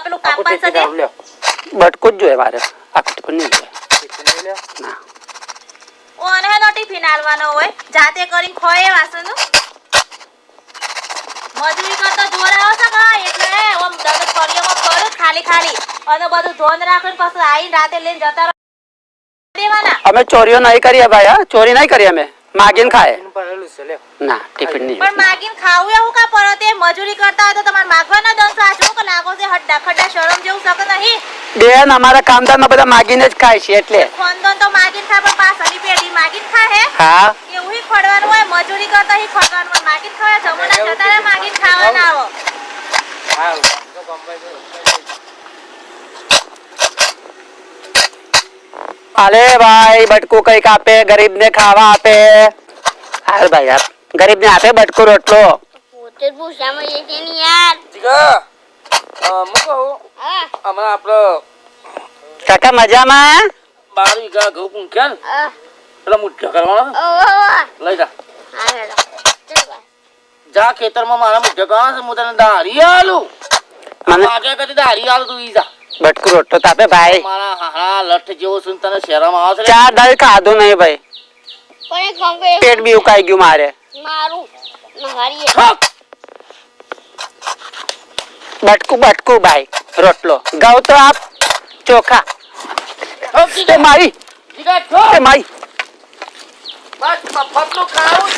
પેલું કાપા છે તે બટકું જ જોઈએ મારે આખું ટિફિન નહીં જોઈએ ના ઓને હેનો ટિફિન આલવાનો હોય જાતે કરીને ખોય વાસણનું મજૂરી કરતો જોર આવશે કે એટલે ઓમ દરદ ફળિયામાં ફળ ખાલી ખાલી અને બધું ધોન રાખીને પછી આવીને રાતે લઈને જતા રહો દેવાના અમે ચોરીઓ નહીં કરીએ ભાઈ હા ચોરી નહીં કરીએ અમે માગીને ખાય ના ટિફિન નહીં પણ માગીને ખાવું એવું કા પરતે મજૂરી કરતા હોય તો તમારે માગવાના દસ આ શું કે લાગો છે હડ્ડા ખડ્ડા શરમ જેવું શકે નહીં બેન અમારા કામદારના બધા માગીને જ ખાય છે એટલે ખોંદન તો માગીને ખાય પણ પાછળની પેઢી માગીને ખાય હે હા એવું ઈ ખોડવાનું હોય મજૂરી કરતા ઈ ખોડવાનું હોય માગીને ખાય જમણા જતા રહે માગીને ખાવાના આવો અલે ભાઈ બટકું કઈક આપે ગરીબ ને ખાવા આપે હાલ ભાઈ યાર ગરીબ ને આપે બટકું રોટલો પોતે પૂછામાં એ છે ને યાર મૂકો હમણાં આપડે કાકા મજામાં 12 વીઘા ઘઉં પૂંખ્યા ને પેલા મુઠ્ઠા કરવાના લઈ જા જા ખેતરમાં મારા મુઠ્ઠા કરવાના છે હું તને દારી આલું મને આગળ કદી દારી આલું તું ઈ જા બટકું રોટલો તો આપે ભાઈ મારા હારા લઠ જેવો છું તને શહેરમાં આવે છે ચાર દાળ ખાધું નહીં ભાઈ પણ એક કામ કરે પેટ બી ઉકાઈ ગયું મારે મારું નહારીએ બટકું બટકું ભાઈ રોટલો ઘઉં તો આપ ચોખા એ મારી એ મારી બસ મફતનું ખાવું